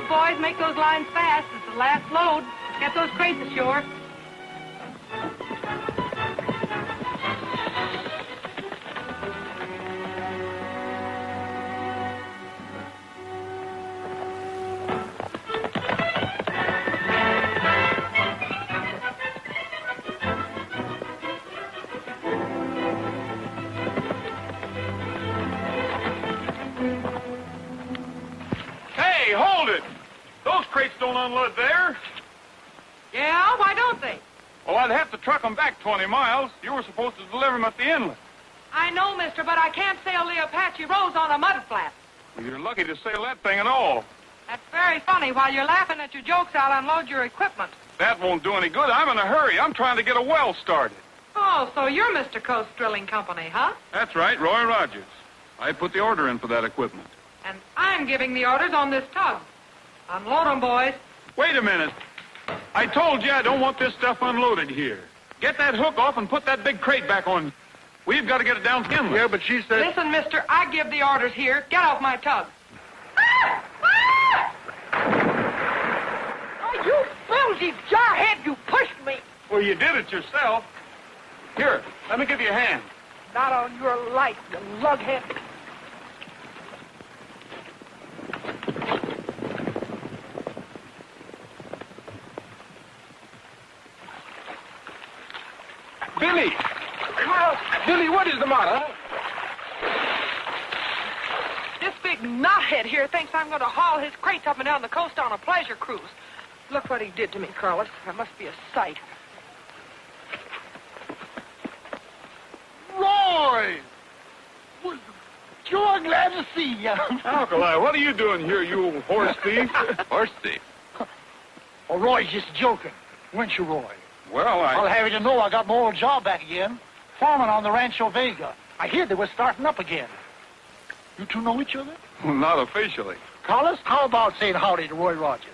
right, boys. Make those lines fast. It's the last load. Get those crates ashore. Hey, hold it! Those crates don't unload there. Yeah? Why don't they? Well, I'd have to truck them back 20 miles. You were supposed to deliver them at the inlet. I know, mister, but I can't sail the Apache Rose on a mud flat. Well, you're lucky to sail that thing at all. That's very funny. While you're laughing at your jokes, I'll unload your equipment. That won't do any good. I'm in a hurry. I'm trying to get a well started. Oh, so you're Mr. Coast Drilling Company, huh? That's right, Roy Rogers. I put the order in for that equipment. And I'm giving the orders on this tug. Unload 'em, boys. Wait a minute. I told you I don't want this stuff unloaded here. Get that hook off and put that big crate back on. We've got to get it down to the inlet. Yeah, but she said... Listen, mister, I give the orders here. Get off my tug. Oh, you filthy jarhead, you pushed me. Well, you did it yourself. Here, let me give you a hand. Not on your life, you lughead. Billie! Carl, Billie, what is the matter? this big knothead here thinks I'm going to haul his crates up and down the coast on a pleasure cruise. Look what he did to me, Carlos. That must be a sight. Roy! Well, sure glad to see you. Alkali, what are you doing here, you old horse thief? Horse thief? Oh, Roy's just joking. Weren't you, Roy? Well, I'll have you to know I got my old job back again. Foreman on the Rancho Vega. I hear they were starting up again. You two know each other? Not officially. Carlos, how about saying howdy to Roy Rogers?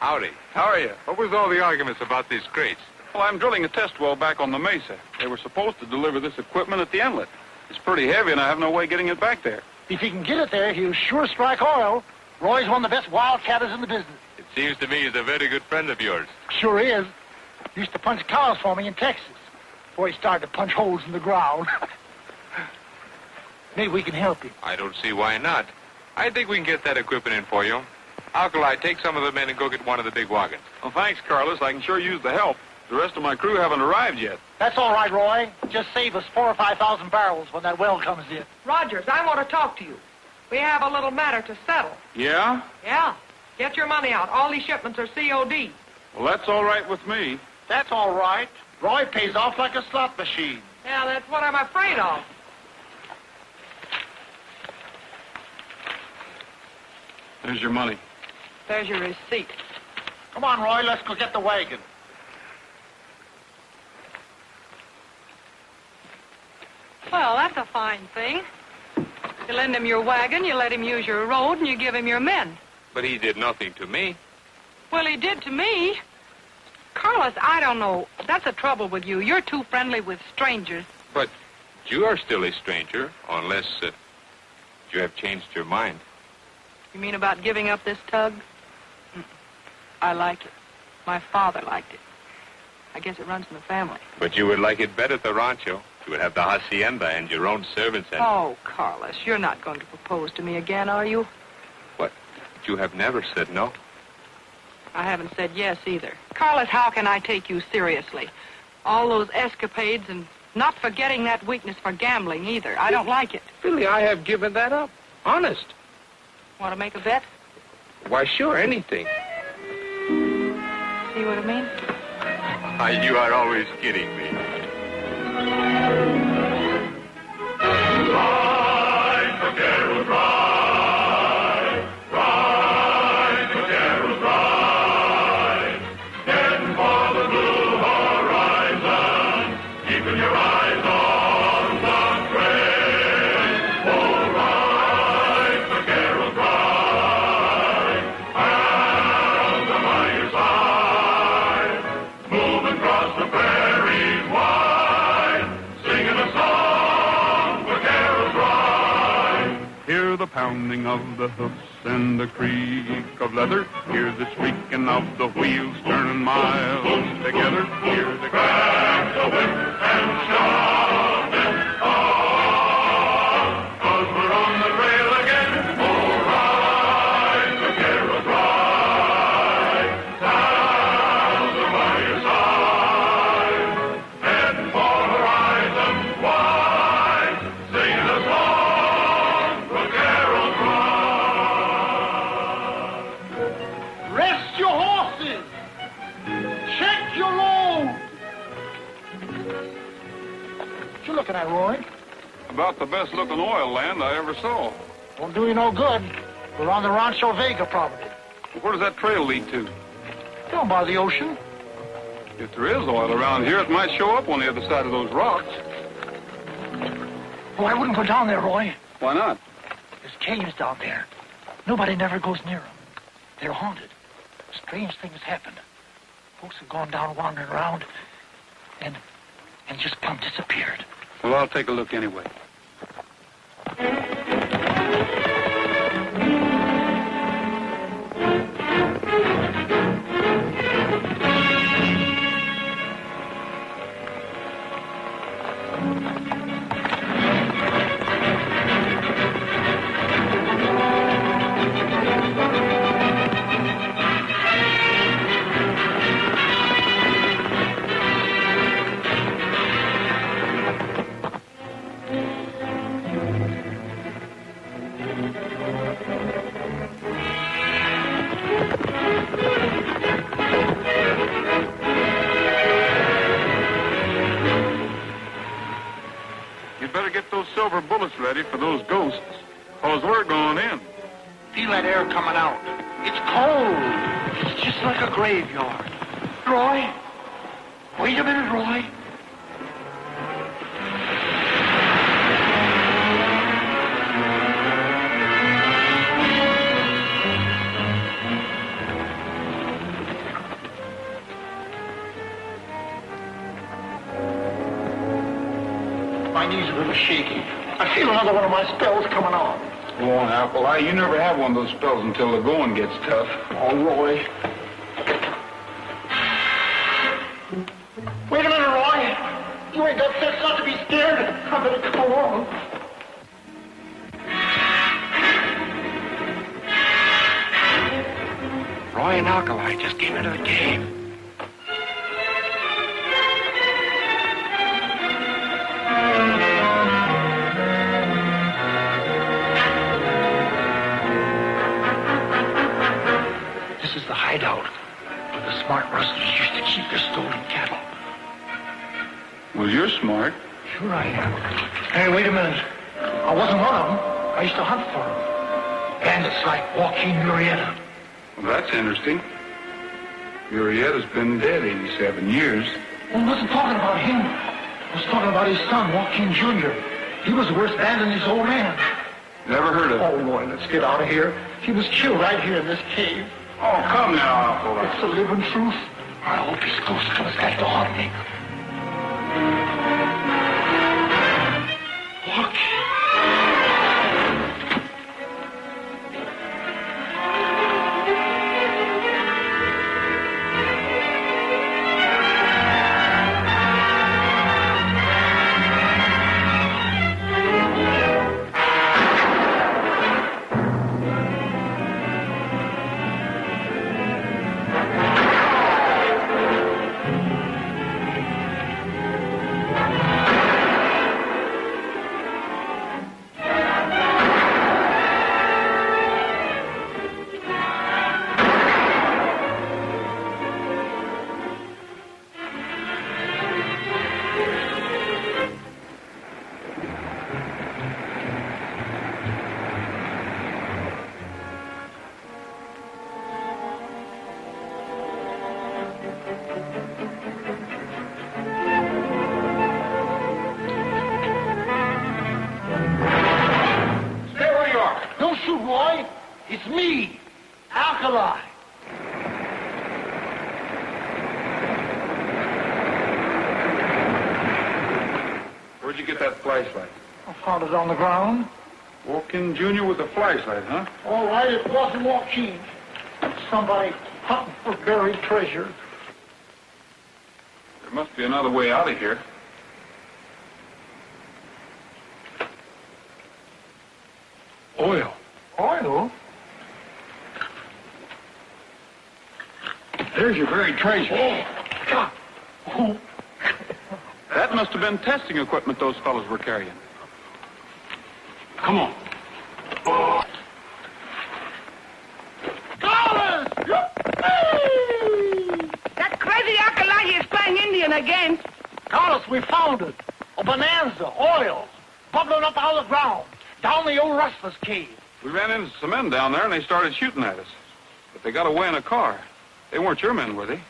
Howdy. How are you? What was all the arguments about these crates? Well, I'm drilling a test well back on the mesa. They were supposed to deliver this equipment at the inlet. It's pretty heavy, and I have no way getting it back there. If he can get it there, he'll sure strike oil. Roy's one of the best wildcatters in the business. It seems to me he's a very good friend of yours. Sure is. Used to punch cows for me in Texas before he started to punch holes in the ground. Maybe we can help him. I don't see why not. I think we can get that equipment in for you. Alkali, take some of the men and go get one of the big wagons. Well, thanks, Carlos. I can sure use the help. The rest of my crew haven't arrived yet. That's all right, Roy. Just save us 4,000 or 5,000 barrels when that well comes in. Rogers, I want to talk to you. We have a little matter to settle. Yeah? Yeah. Get your money out. All these shipments are COD. Well, that's all right with me. That's all right. Roy pays off like a slot machine. Yeah, that's what I'm afraid of. There's your money. There's your receipt. Come on, Roy, let's go get the wagon. Well, that's a fine thing. You lend him your wagon, you let him use your road, and you give him your men. But he did nothing to me. Well, he did to me. Carlos, I don't know. That's the trouble with you. You're too friendly with strangers. But you are still a stranger, unless you have changed your mind. You mean about giving up this tug? I like it. My father liked it. I guess it runs in the family. But you would like it better at the rancho. You would have the hacienda and your own servants and... Oh, Carlos, you're not going to propose to me again, are you? What? You have never said no. I haven't said yes either. Carlos, how can I take you seriously? All those escapades and not forgetting that weakness for gambling either. I don't like it. Billie, I have given that up. Honest. Want to make a bet? Why, sure, anything. See what I mean? You are always kidding me. Ride, vaqueros, ride. Ride, vaqueros, ride. Heading for the blue horizon, keeping your eyes on the trail. Oh, ride, vaqueros, ride. Arrows are by your side, moving across the prairies wide, singing a song, vaqueros ride. Hear the the pounding of the hoofs and the creak of leather. Hear the squeaking of the wheels turning miles together. Hear the crack of whip and stop it on, 'cause we're on the trail again. All right, vaqueros, ride, thousand by your side, heading for horizon wide, singing a song, vaqueros, ride. Rest your horses. Check your load. What you looking at, Roy? About the best looking oil land I ever saw. Won't do you no good. We're on the Rancho Vega property. Where does that trail lead to? Down by the ocean. If there is oil around here, it might show up on the other side of those rocks. Oh, I wouldn't go down there, Roy. Why not? There's caves down there. Nobody never goes near them. They're haunted. Strange things happen. Folks have gone down wandering around and just plumb disappeared. Well, I'll take a look anyway. You'd better get those silver bullets ready for those ghosts, 'cause we're going in. Feel that air coming out. It's cold. It's just like a graveyard. Roy? Wait a minute, Roy. My knees are a little shaky. I feel another one of my spells coming on. Go on, Alkali. You never have one of those spells until the going gets tough. Oh, Roy. Wait a minute, Roy. You ain't got sense not to be scared. I better come along. Roy and Alkali just came into the cave. This is the hideout where the smart rustlers used to keep their stolen cattle. Well, you're smart. Sure I am. Hey, wait a minute. I wasn't one of them. I used to hunt for them. Bandits like Joaquin Murrieta. Well, that's interesting. Murrieta's been dead 87 years. Well, I wasn't talking about him. I was talking about his son, Joaquin Jr. He was worse bad than his old man. Never heard of Oh, Roy, let's get out of here. He was killed right here in this cave. Oh, come now, Alkali. It's the living truth. I hope his ghost comes back to haunt me. Joaquin. It's me, Alkali. Where'd you get that flashlight? I found it on the ground. Walk in, Junior, with a flashlight, huh? All right, it wasn't walking. Somebody hunting for buried treasure. There must be another way out of here. Oil. Oil? There's your buried treasure. Oh. That must have been testing equipment those fellows were carrying. Come on. That crazy Alkali is playing Indian again. Carlos, we found it. A bonanza, oil, bubbling up out of the ground, down the old Rustler's cave. We ran into some men down there, and they started shooting at us. But they got away in a car. They weren't your men, were they?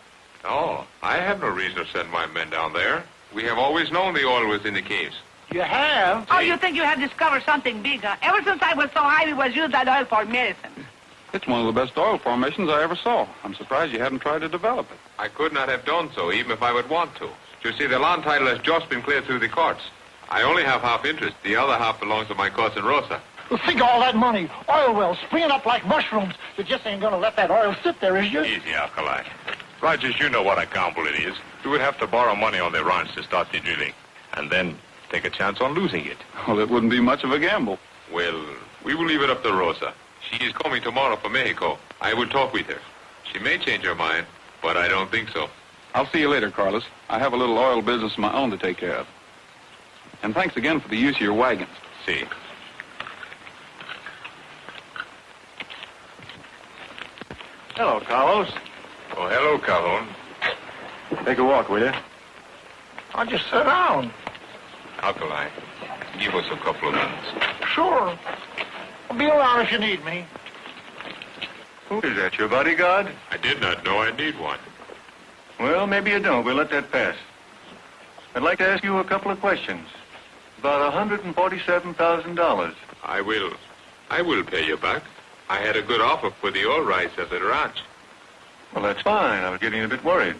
No, I have no reason to send my men down there. We have always known the oil was in the caves. You have? Oh, you think you have discovered something bigger? Ever since I was so high, we was using that oil for medicine. It's one of the best oil formations I ever saw. I'm surprised you hadn't tried to develop it. I could not have done so, even if I would want to. You see, the land title has just been cleared through the courts. I only have half interest. The other half belongs to my cousin Rosa. Well, think of all that money. Oil wells springing up like mushrooms. You just ain't going to let that oil sit there, is you? Easy, Alkali. Rogers, you know what a gamble it is. You would have to borrow money on the ranch to start the drilling, and then take a chance on losing it. Well, it wouldn't be much of a gamble. Well, we will leave it up to Rosa. She is coming tomorrow from Mexico. I will talk with her. She may change her mind, but I don't think so. I'll see you later, Carlos. I have a little oil business of my own to take care of. And thanks again for the use of your wagons. See. Hello, Carlos. Oh, hello, Calhoun. Take a walk, will you? I'll just sit down. Alkali, give us a couple of minutes. Sure. I'll be around if you need me. Who is that, your bodyguard? I did not know I need one. Well, maybe you don't. We'll let that pass. I'd like to ask you a couple of questions. About $147,000. I will pay you back. I had a good offer for the oil rights at the ranch. Well, that's fine. I was getting a bit worried.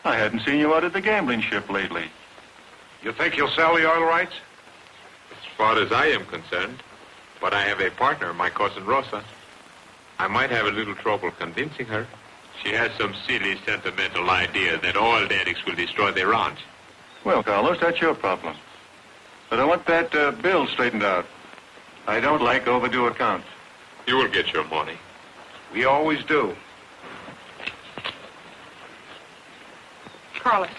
I hadn't seen you out at the gambling ship lately. You think you'll sell the oil rights? As far as I am concerned. But I have a partner, my cousin Rosa. I might have a little trouble convincing her. She has some silly, sentimental idea that oil addicts will destroy their ranch. Well, Carlos, that's your problem. But I want that bill straightened out. I don't like overdue accounts. You will get your money. We always do. Carlos.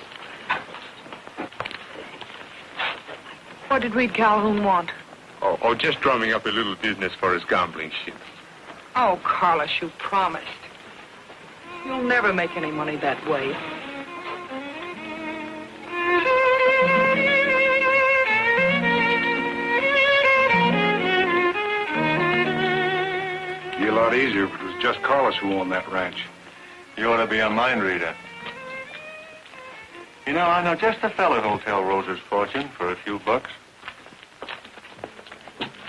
What did Reed Calhoun want? Oh, just drumming up a little business for his gambling ship. Oh, Carlos, you promised. You'll never make any money that way. It'd be a lot easier if it was just Carlos who owned that ranch. You ought to be a mind reader. You know, I know just the fellow who'll tell Rosa's fortune for a few bucks.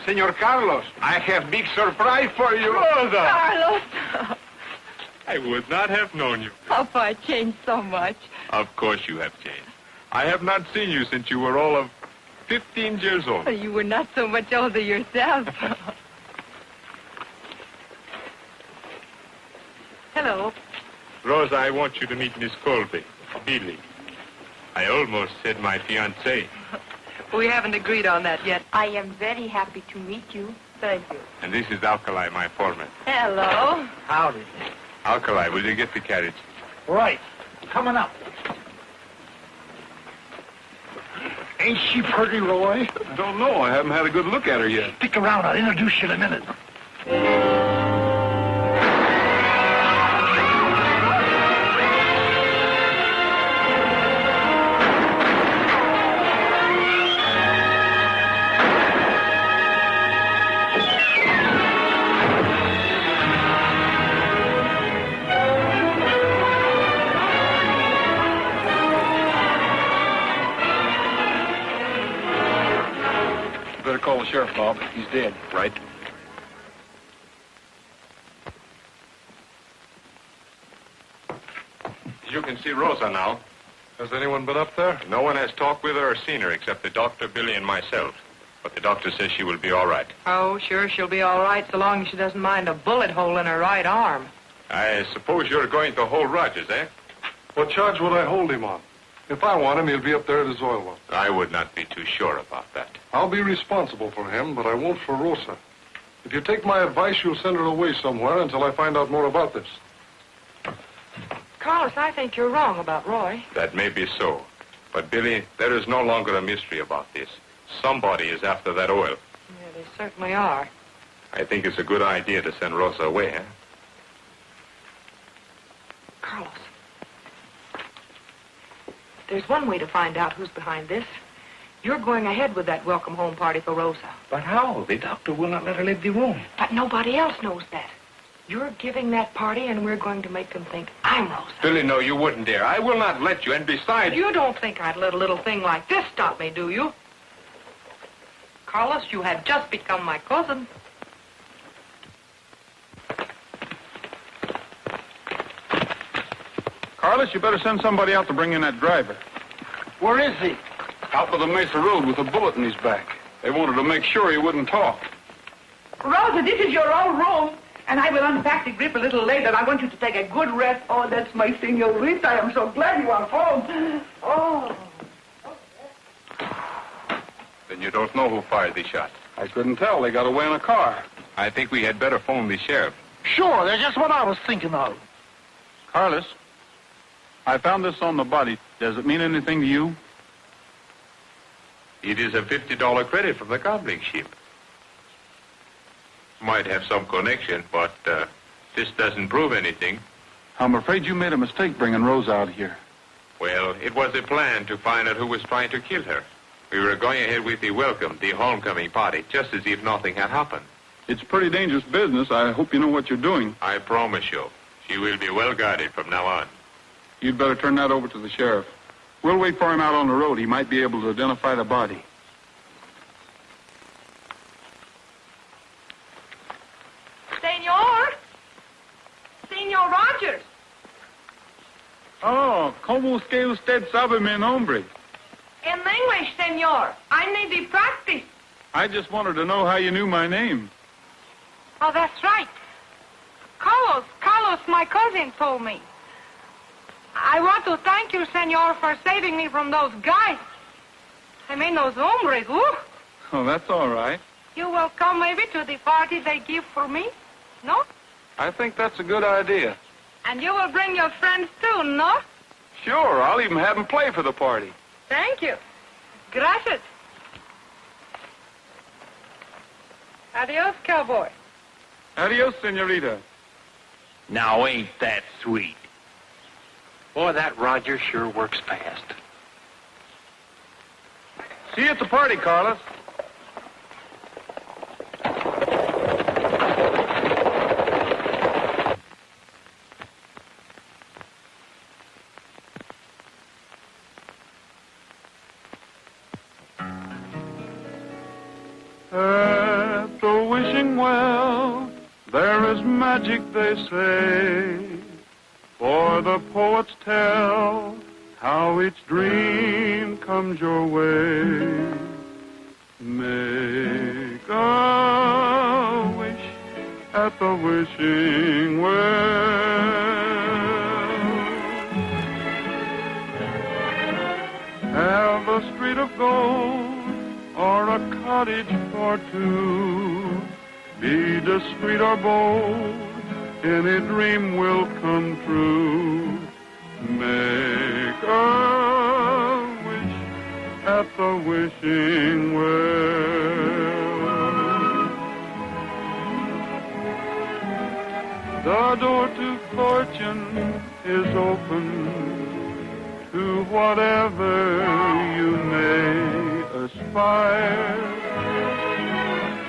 Senor Carlos, I have big surprise for you. Rosa! Carlos! I would not have known you. Papa, I changed so much. Of course you have changed. I have not seen you since you were all of 15 years old. You were not so much older yourself. Hello. Rosa, I want you to meet Miss Colby, Billie. I almost said my fiancée. We haven't agreed on that yet. I am very happy to meet you. Thank you. And this is Alkali, my foreman. Hello. Howdy. Alkali, will you get the carriage? Right. Coming up. Ain't she pretty, Roy? I don't know. I haven't had a good look at her yet. Stick around. I'll introduce you in a minute. Better call the sheriff, Bob. He's dead. Right. You can see Rosa now. Has anyone been up there? No one has talked with her or seen her except the doctor, Billie, and myself. But the doctor says she will be all right. Oh, sure, she'll be all right so long as she doesn't mind a bullet hole in her right arm. I suppose you're going to hold Rogers, eh? What charge would I hold him on? If I want him, he'll be up there at his oil well. I would not be too sure about that. I'll be responsible for him, but I won't for Rosa. If you take my advice, you'll send her away somewhere until I find out more about this. Carlos, I think you're wrong about Roy. That may be so. But, Billie, there is no longer a mystery about this. Somebody is after that oil. Yeah, they certainly are. I think it's a good idea to send Rosa away, eh? Carlos, there's one way to find out who's behind this. You're going ahead with that welcome home party for Rosa. But how? The doctor will not let her leave the room. But nobody else knows that. You're giving that party, and we're going to make them think I'm Rosa. Billie, no, you wouldn't dare. I will not let you, and besides... You don't think I'd let a little thing like this stop me, do you? Carlos, you have just become my cousin. Carlos, you better send somebody out to bring in that driver. Where is he? Out by the Mesa Road with a bullet in his back. They wanted to make sure he wouldn't talk. Rosa, this is your own room, and I will unpack the grip a little later. I want you to take a good rest. Oh, that's my senorita. I am so glad you are home. Oh. Then you don't know who fired the shot. I couldn't tell. They got away in a car. I think we had better phone the sheriff. Sure, that's just what I was thinking of. Carlos, I found this on the body. Does it mean anything to you? It is a $50 credit from the gambling ship. Might have some connection, but this doesn't prove anything. I'm afraid you made a mistake bringing Rosa out here. Well, it was a plan to find out who was trying to kill her. We were going ahead with the welcome, the homecoming party, just as if nothing had happened. It's pretty dangerous business. I hope you know what you're doing. I promise you, she will be well guarded from now on. You'd better turn that over to the sheriff. We'll wait for him out on the road. He might be able to identify the body. Senor Rogers. Oh, ¿cómo es que usted sabe mi nombre? In English, senor. I need the practice. I just wanted to know how you knew my name. Oh, that's right. Carlos, my cousin told me. I want to thank you, senor, for saving me from those guys. I mean, those hombres, woo. Oh, that's all right. You will come maybe to the party they give for me? No? I think that's a good idea. And you will bring your friends too, no? Sure, I'll even have them play for the party. Thank you. Gracias. Adios, cowboy. Adios, senorita. Now, ain't that sweet? Boy, that Roger sure works fast. See you at the party, Carlos. At the wishing well, there is magic, they say. For the poets tell how each dream comes your way. Make a wish at the wishing well. Have a street of gold or a cottage for two. Be discreet or bold, any dream will come true. Make a wish at the wishing well. The door to fortune is open to whatever you may aspire.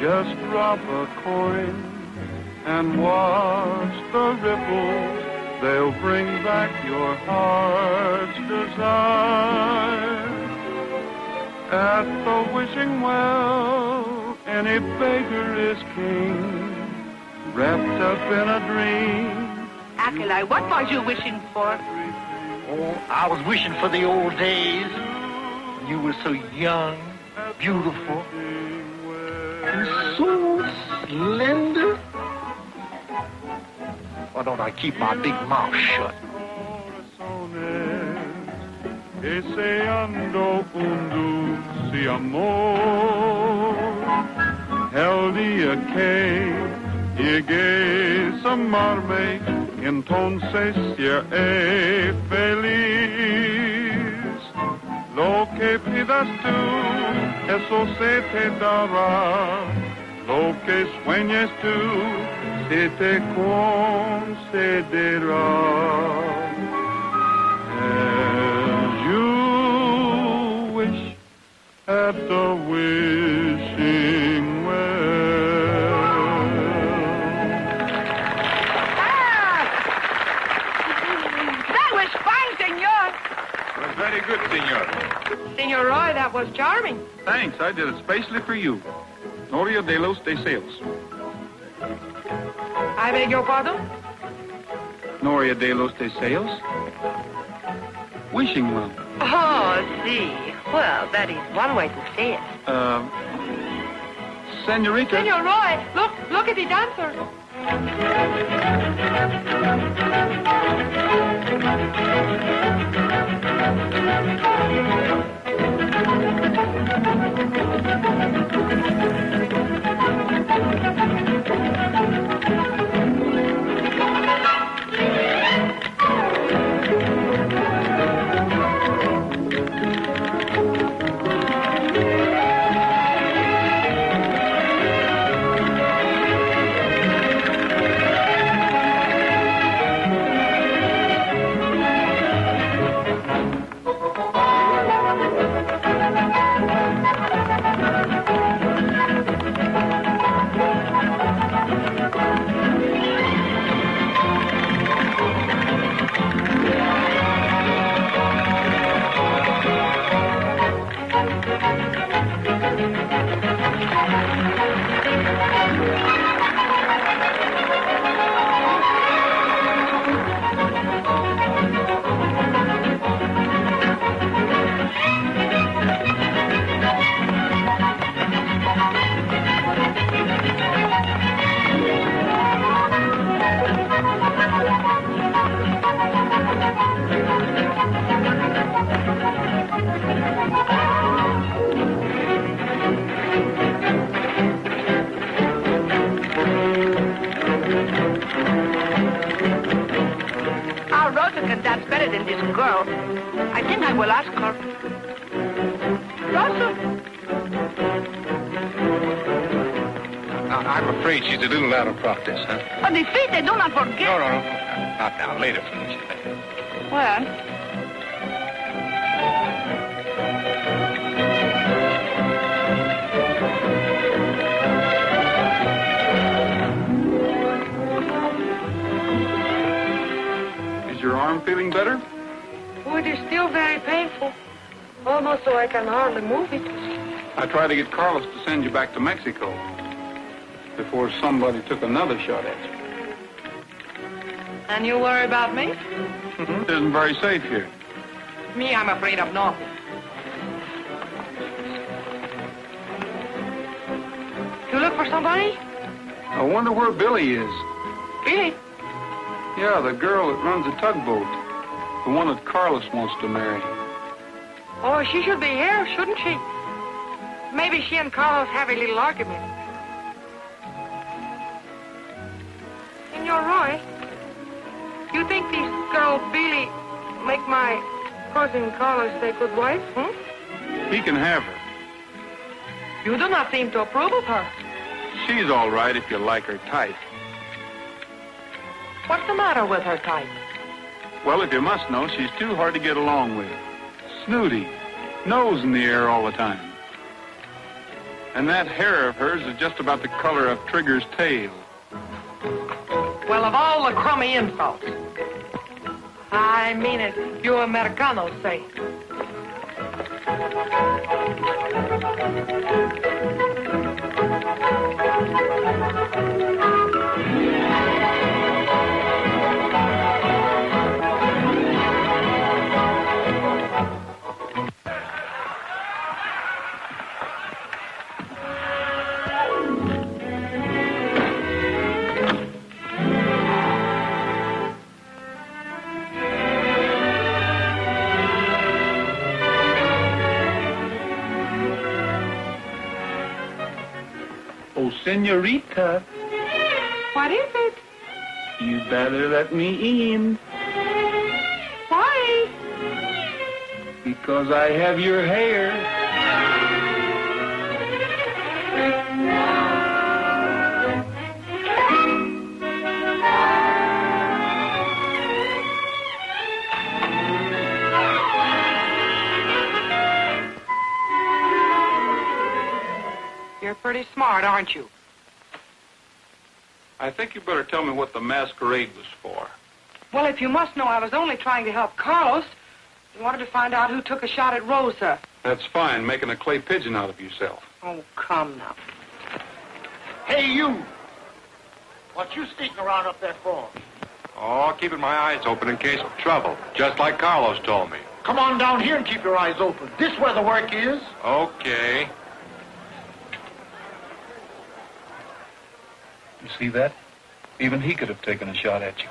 Just drop a coin and watch the ripples. They'll bring back your heart's desire. At the wishing well, any beggar is king, wrapped up in a dream. Alkali, what was you wishing for? Oh, I was wishing for the old days when you were so young beautiful, and so slender. Why don't I keep my big mouth shut? Deseando un dulce amor, el día que llegues a amarme, entonces seré feliz. Lo que pidas tú, eso se te dará. Lo que sueñes tú, se te concederá. At the wishing well. That was fine, senor. It was very good, senor. Senor Roy, that was charming. Thanks. I did it specially for you. Noria de los Deseos. I beg your pardon? Noria de los Deseos. Wishing well. Oh, see. Well, that is one way to say it. Senorita. Senor Roy, look at the dancer. That's better than this girl. I think I will ask her. Rosa? I'm afraid she's a little out of practice, huh? But the feet, they do not forget. No. Not now. Later, Felicia. Well, Your arm feeling better? Oh, it is still very painful. Almost so I can hardly move it. I tried to get Carlos to send you back to Mexico before somebody took another shot at you. And you worry about me? It isn't very safe here. Me, I'm afraid of nothing. You look for somebody? I wonder where Billie is. Billie? Yeah, the girl that runs the tugboat. The one that Carlos wants to marry. Oh, she should be here, shouldn't she? Maybe she and Carlos have a little argument. Senor Roy, you think this girl Billie make my cousin Carlos a good wife, He can have her. You do not seem to approve of her. She's all right if you like her type. What's the matter with her type? Well, if you must know, she's too hard to get along with. Snooty, nose in the air all the time. And that hair of hers is just about the color of Trigger's tail. Well, of all the crummy insults. I mean it, you Americanos say. Oh, senorita, What is it? you better let me in Why? because I have your hair. You're pretty smart, aren't you? I think you better tell me what the masquerade was for. Well, if you must know, I was only trying to help Carlos. You wanted to find out who took a shot at Rosa. That's fine, making a clay pigeon out of yourself. Oh, come now. Hey, you! What you sneaking around up there for? Oh, keeping my eyes open in case of trouble, just like Carlos told me. Come on down here and keep your eyes open. This where the work is. Okay. You see that? Even he could have taken a shot at you.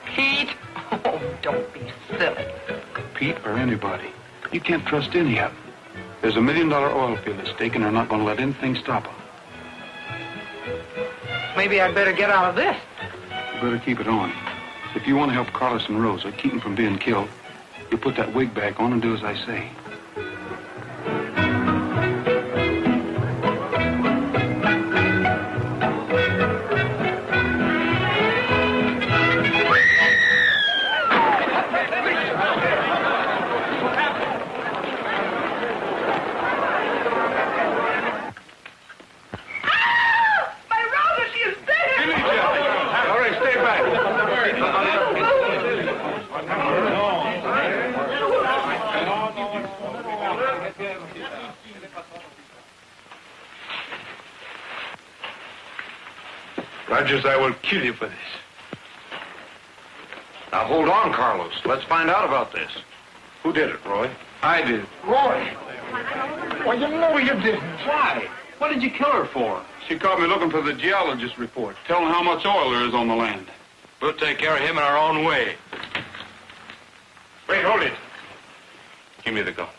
Pete? Oh, don't be silly. Pete or anybody. You can't trust any of them. There's $1 million oil field at stake, and they're not going to let anything stop them. Maybe I'd better get out of this. You better keep it on. If you want to help Carlos and Rosa, keep them from being killed, you put that wig back on and do as I say. Rogers, I will kill you for this. Now, hold on, Carlos. Let's find out about this. Who did it, Roy? I did. Roy! Well, you know you didn't. Why? What did you kill her for? She caught me looking for the geologist report, telling how much oil there is on the land. We'll take care of him in our own way. Wait, hold it. Give me the guns.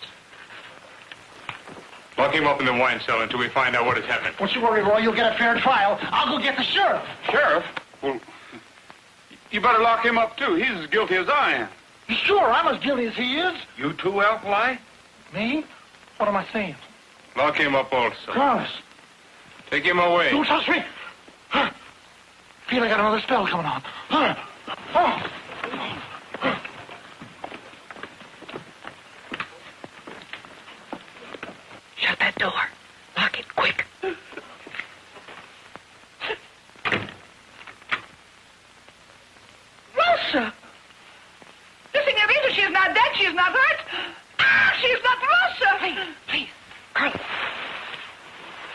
Lock him up in the wine cellar until we find out what has happened. Don't you worry, Roy. You'll get a fair trial. I'll go get the sheriff. Sheriff? Well, you better lock him up, too. He's as guilty as I am. Sure, I'm as guilty as he is. You too, Alkali? Me? What am I saying? Lock him up also. Carlos. Take him away. Don't touch me. Feel I got another spell coming on. Shut that door. Lock it quick. Rosa! The senorita, she is not dead. She is not hurt. Ah, she is not Rosa. Please, Carlos.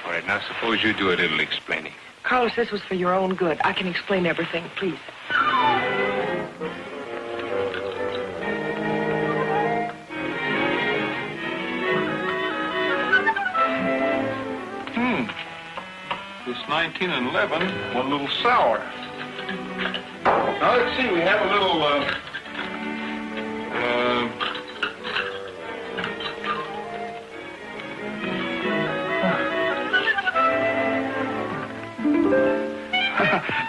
All right, now suppose you do a little explaining. Carlos, this was for your own good. I can explain everything, please. This 19 and 11 went a little sour. Now, let's see. We have a little,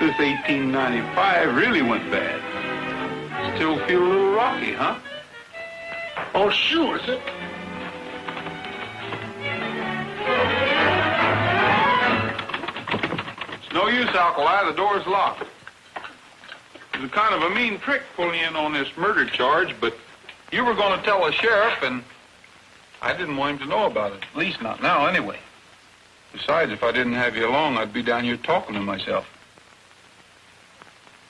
this 1895 really went bad. Still feel a little rocky, huh? Oh, sure, is it? No use, Alkali. The door's locked. It was kind of a mean trick pulling in on this murder charge, but you were going to tell the sheriff, and I didn't want him to know about it. At least not now, anyway. Besides, if I didn't have you along, I'd be down here talking to myself.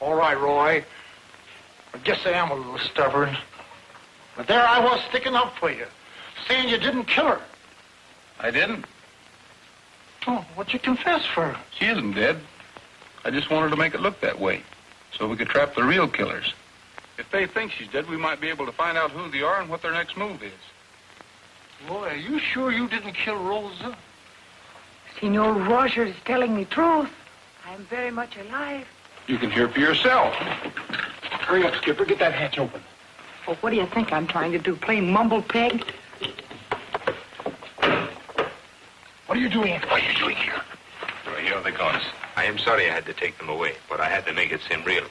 All right, Roy. I guess I am a little stubborn. But there I was sticking up for you, saying you didn't kill her. I didn't. Oh, what'd you confess for? She isn't dead. I just wanted to make it look that way, so we could trap the real killers. If they think she's dead, we might be able to find out who they are and what their next move is. Boy, are you sure you didn't kill Rosa? Senor Roger is telling the truth. I am very much alive. You can hear for yourself. Hurry up, Skipper. Get that hatch open. Well, what do you think I'm trying to do? Play mumble peg? What are you doing? What are you doing here? here are the guns. I am sorry I had to take them away, but I had to make it seem real.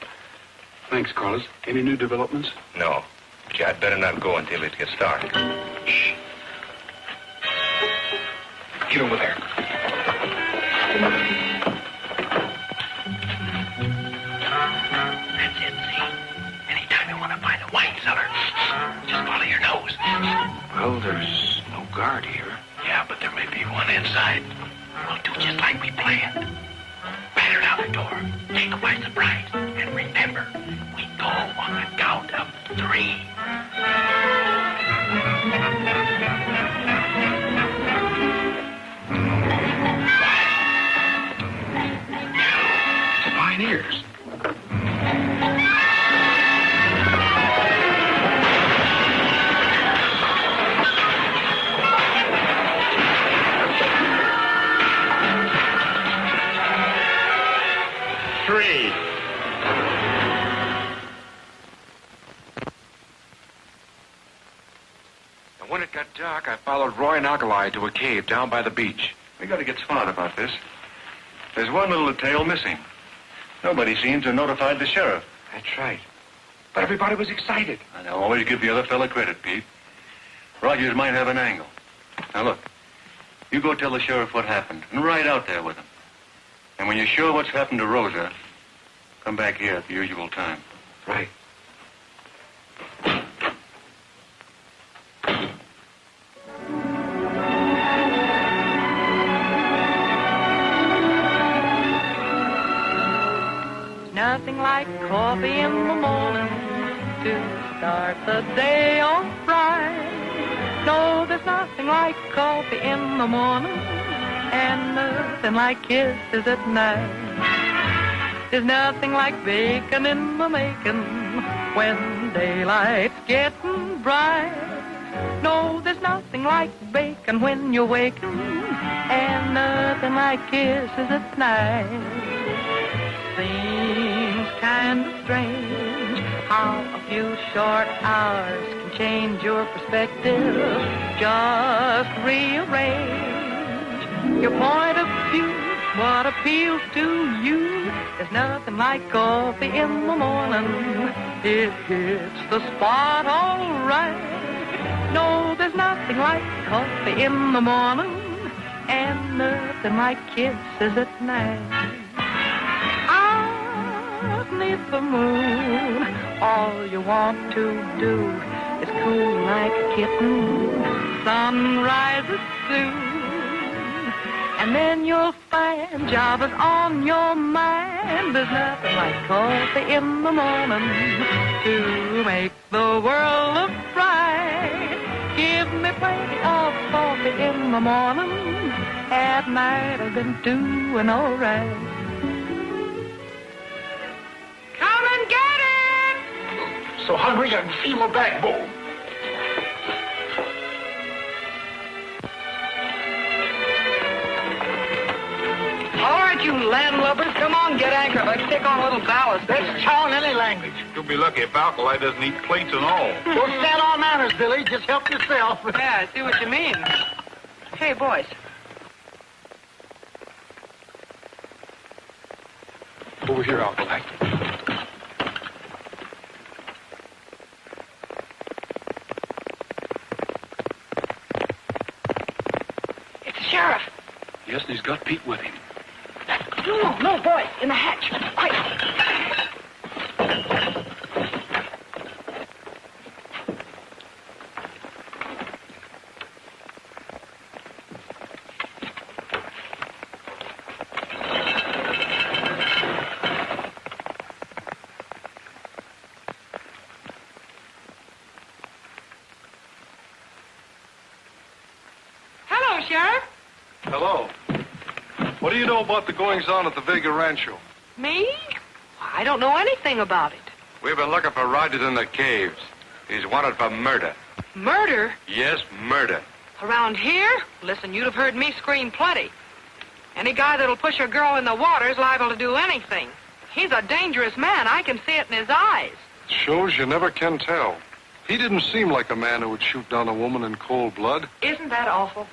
Thanks, Carlos. Any new developments? No. But you had better not go until it gets dark. Shh. Get over there. That's it, see? Anytime you want to find a wine cellar, just follow your nose. Well, there's no guard here. Yeah, but there may be one inside. We'll do just like we planned. Batter down the door, take them by surprise, and remember, we go on the count of 3. Pioneers. When it got dark, I followed Roy and Alkali to a cave down by the beach. We got to get smart about this. There's one little detail missing. Nobody seems to have notified the sheriff. That's right. But everybody was excited. And I'll always give the other fella credit, Pete. Rogers might have an angle. Now, look. You go tell the sheriff what happened, and ride out there with him. And when you're sure what's happened to Rosa, come back here at the usual time. Right. Nothing like coffee in the morning to start the day off right. No, there's nothing like coffee in the morning and nothing like kisses at night. There's nothing like bacon in the making when daylight's getting bright. No, there's nothing like bacon when you're waking and nothing like kisses at night. Seems kind of strange how a few short hours can change your perspective. Just rearrange your point of view, what appeals to you. There's nothing like coffee in the morning. It hits the spot all right. No, there's nothing like coffee in the morning and nothing like kisses at night. Beneath the moon, all you want to do is cool like a kitten. Sun rises soon, and then you'll find Java's on your mind. There's nothing like coffee in the morning to make the world look bright. Give me plenty of coffee in the morning. At night I've been doing all right. Come and get it! So hungry I can feel my backbone. All right, you landlubbers, come on, get anchor. Let's take on a little ballast. Let's chow in any language. You'll be lucky if Alkali doesn't eat plates and all. Don't stand on manners, Billy. Just help yourself. Yeah, I see what you mean. Hey, boys. Over here, Alkali. It's the sheriff. Yes, and he's got Pete with him. No, boys, in the hatch. Quick. Hello, Sheriff. Hello. What do you know about the goings-on at the Vega Rancho? Me? I don't know anything about it. We've been looking for Rogers in the caves. He's wanted for murder. Murder? Yes, murder. Around here? Listen, you'd have heard me scream plenty. Any guy that'll push a girl in the water is liable to do anything. He's a dangerous man. I can see it in his eyes. Shows you never can tell. He didn't seem like a man who would shoot down a woman in cold blood. Isn't that awful?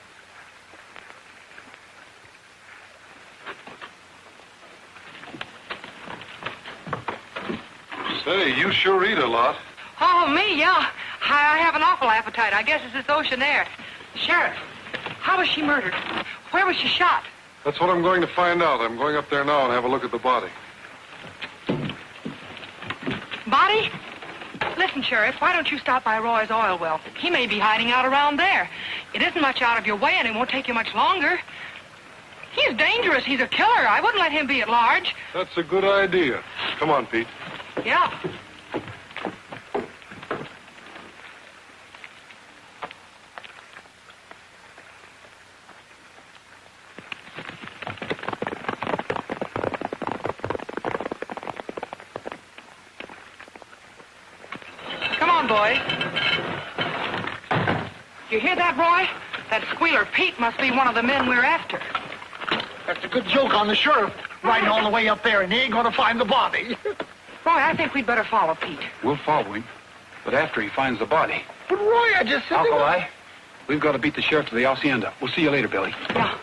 Say, you sure eat a lot. Oh, me, yeah. I have an awful appetite. I guess it's this ocean air. Sheriff, how was she murdered? Where was she shot? That's what I'm going to find out. I'm going up there now and have a look at the body. Body? Listen, Sheriff, why don't you stop by Roy's oil well? He may be hiding out around there. It isn't much out of your way, and it won't take you much longer. He's dangerous. He's a killer. I wouldn't let him be at large. That's a good idea. Come on, Pete. Yeah. Come on, boys. You hear that, Roy? That squealer Pete must be one of the men we're after. That's a good joke on the sheriff. Riding all the way up there, and he ain't going to find the body. Roy, I think we'd better follow Pete. We'll follow him, but after he finds the body. But Roy, I just said... Alkali, we've got to beat the sheriff to the hacienda. We'll see you later, Billie. Yeah.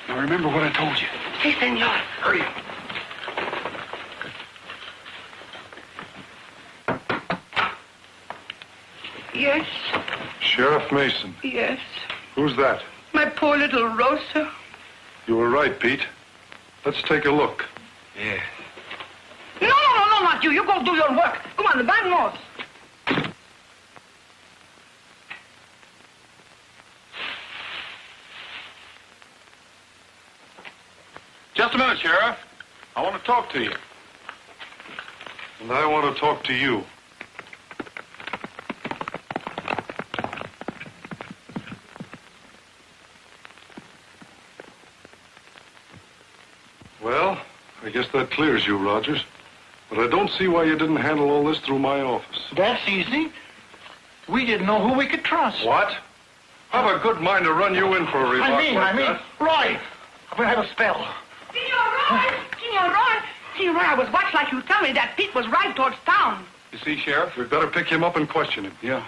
Now remember what I told you. Si, senor. Hurry up. Yes, Sheriff Mason. yes. Who's that? My poor little Rosa. You were right, Pete. Let's take a look. Yeah. No, not you. You go do your work. Come on, vamos. Just a minute, Sheriff. I want to talk to you. And I want to talk to you. Well, I guess that clears you, Rogers. But I don't see why you didn't handle all this through my office. That's easy. We didn't know who we could trust. What? I've a good mind to run you in for a remark like that. Roy, I'm going to have a spell. Senor Roy, I was watched like you tell me that Pete was right towards town. You see, Sheriff, we'd better pick him up and question him. Yeah.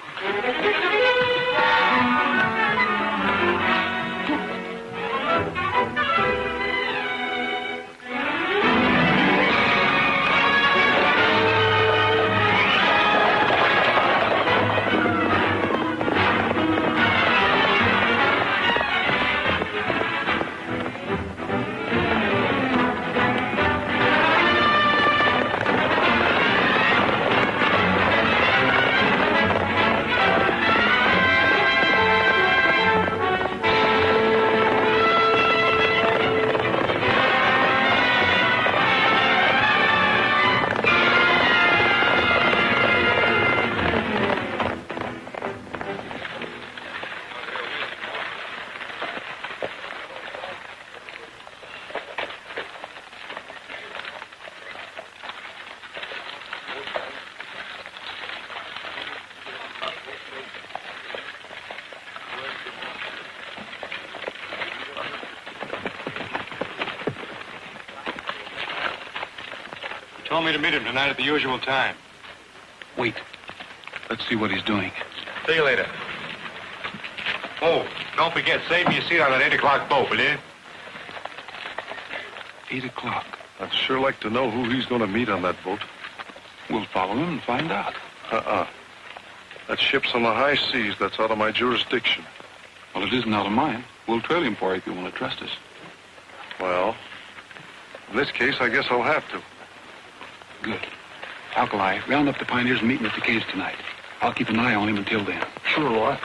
Told me to meet him tonight at the usual time. Wait. Let's see what he's doing. See you later. Oh, don't forget, save me a seat on that 8 o'clock boat, will you? 8 o'clock. I'd sure like to know who he's going to meet on that boat. We'll follow him and find out. That ship's on the high seas. That's out of my jurisdiction. Well, it isn't out of mine. We'll trail him for you if you want to trust us. Well, in this case, I guess I'll have to. Good. Alkali, round up the pioneers and meet him at the caves tonight. I'll keep an eye on him until then. Sure, Roy.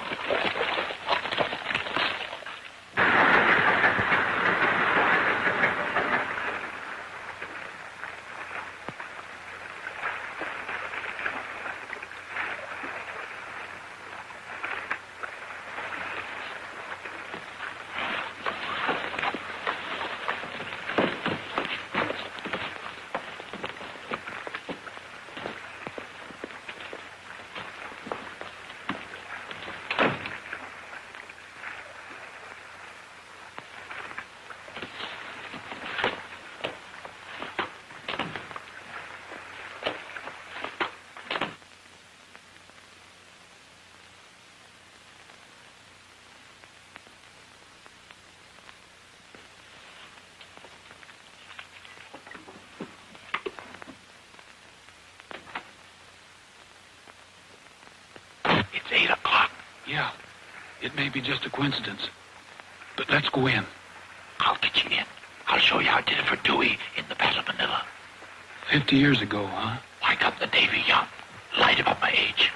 It may be just a coincidence. But let's go in. I'll get you in. I'll show you how I did it for Dewey in the Battle of Manila. 50 years ago, huh? I got the Navy young. Lied about my age.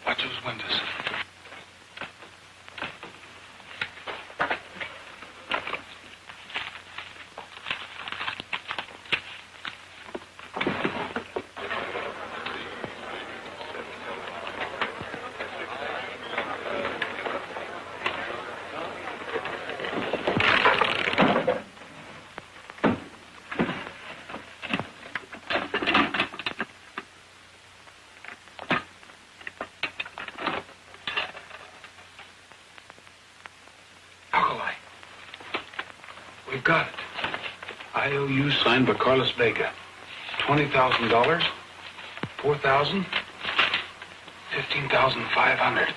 Watch those windows. Alkali. We've got it. IOU signed by Carlos Vega. $20,000, 4,000, 15,500.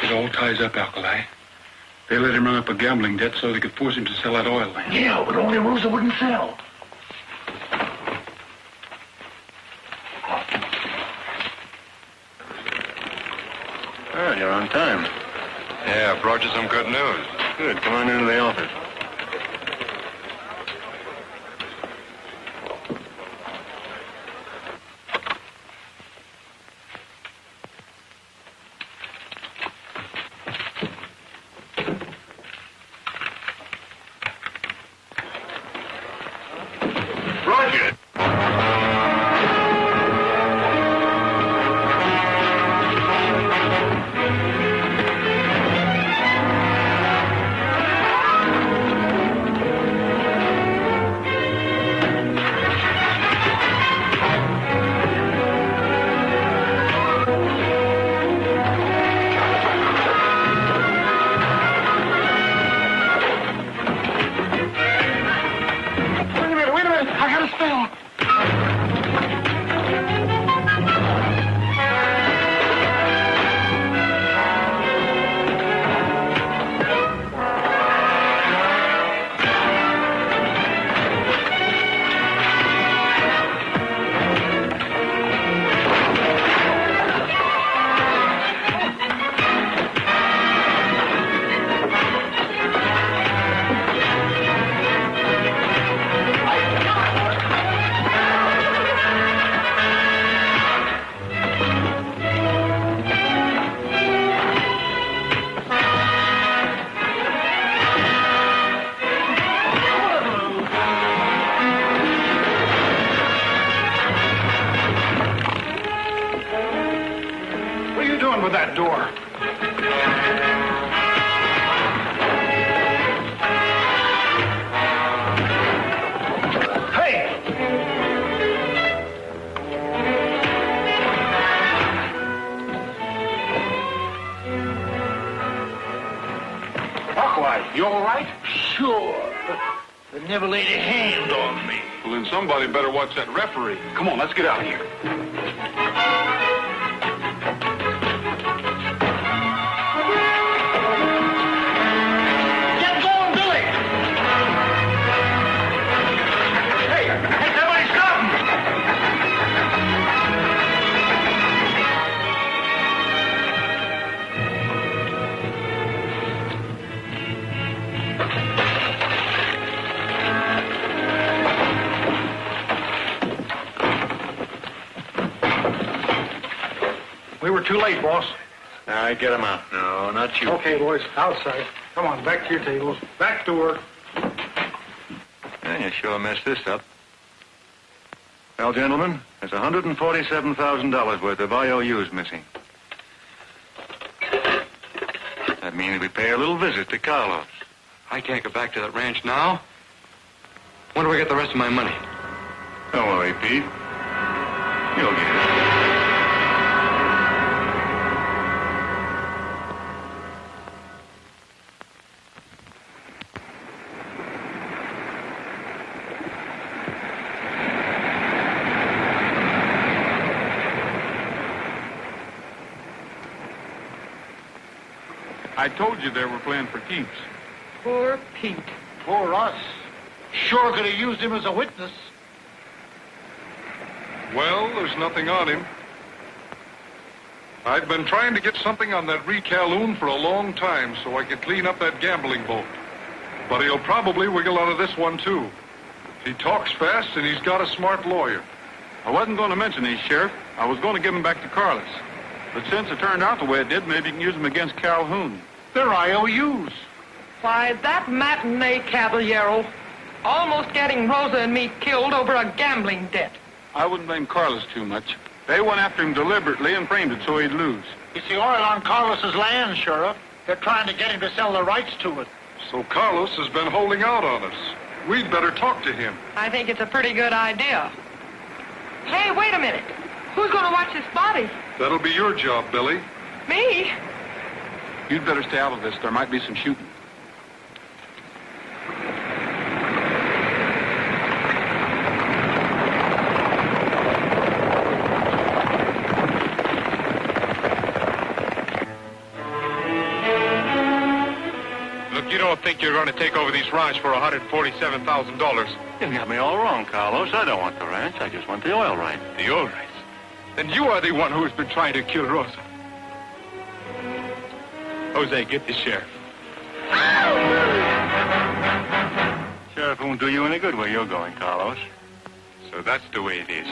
It all ties up, Alkali. They let him run up a gambling debt so they could force him to sell that oil land. Yeah, but only Rosa wouldn't sell. Well, you're on time. Yeah, brought you some good news. Good. Come on into the office. Roger. Wait a minute. I got a spell. What are you doing with that door? Hey! Alkali, you all right? Sure. But never laid a hand on me. Well, then somebody better watch that referee. Come on, let's get out of here. Get going, Billie! Hey, everybody stop! We were too late, boss. All right, get him out. No, not you. Okay, boys, outside. Come on, back to your tables. Back to work. Yeah, you sure messed this up. Well, gentlemen, there's $147,000 worth of IOUs missing. That means we pay a little visit to Carlos. I can't go back to that ranch now. When do I get the rest of my money? Don't worry, Pete. You'll get it. I told you they were playing for keeps. Poor Pete. Poor us. Sure could have used him as a witness. Well, there's nothing on him. I've been trying to get something on that Calhoun for a long time so I could clean up that gambling boat. But he'll probably wiggle out of this one, too. He talks fast, and he's got a smart lawyer. I wasn't going to mention these, Sheriff. I was going to give them back to Carlos. But since it turned out the way it did, maybe you can use them against Calhoun. They're IOUs. Why, that matinee caballero almost getting Rosa and me killed over a gambling debt. I wouldn't blame Carlos too much. They went after him deliberately and framed it so he'd lose. It's the oil on Carlos's land, Sheriff. They're trying to get him to sell the rights to it. So Carlos has been holding out on us. We'd better talk to him. I think it's a pretty good idea. Hey, wait a minute. Who's going to watch this body? That'll be your job, Billie. Me? You'd better stay out of this. There might be some shooting. Look, you don't think you're going to take over these ranch for $147,000? You got me all wrong, Carlos. I don't want the ranch. I just want the oil rights. The oil rights? Then you are the one who's been trying to kill Rosa. Jose, get the sheriff. Sheriff won't do you any good where you're going, Carlos. So that's the way it is.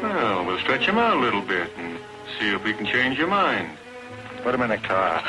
Well, we'll stretch him out a little bit and see if we can change your mind. Put him in a car.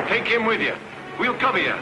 Take him with you. We'll cover you.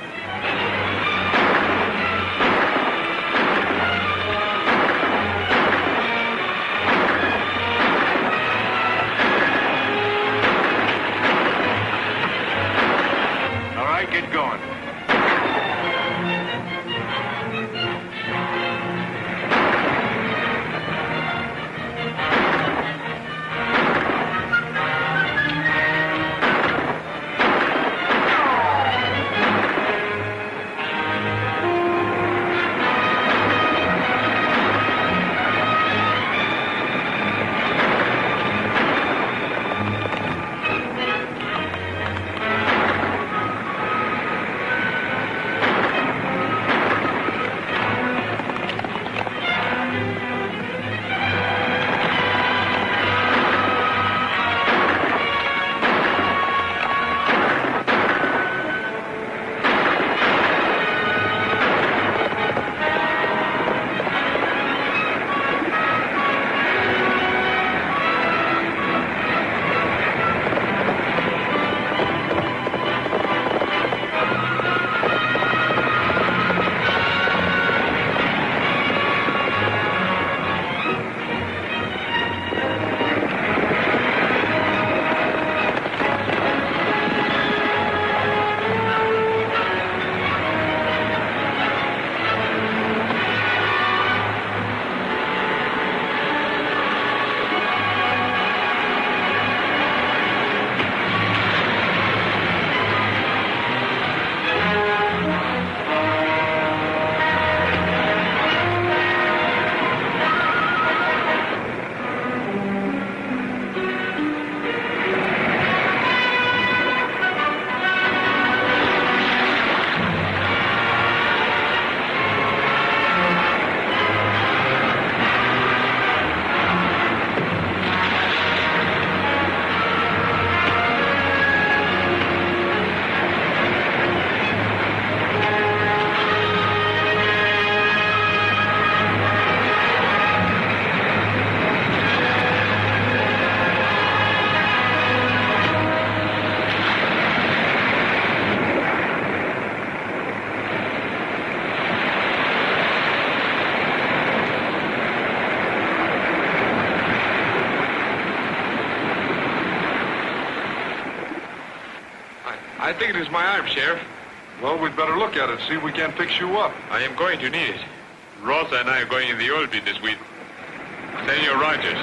I think it is my arm, Sheriff. Well, we'd better look at it, see if we can't fix you up. I am going to need it. Rosa and I are going in the oil pit this week. Senor Rogers,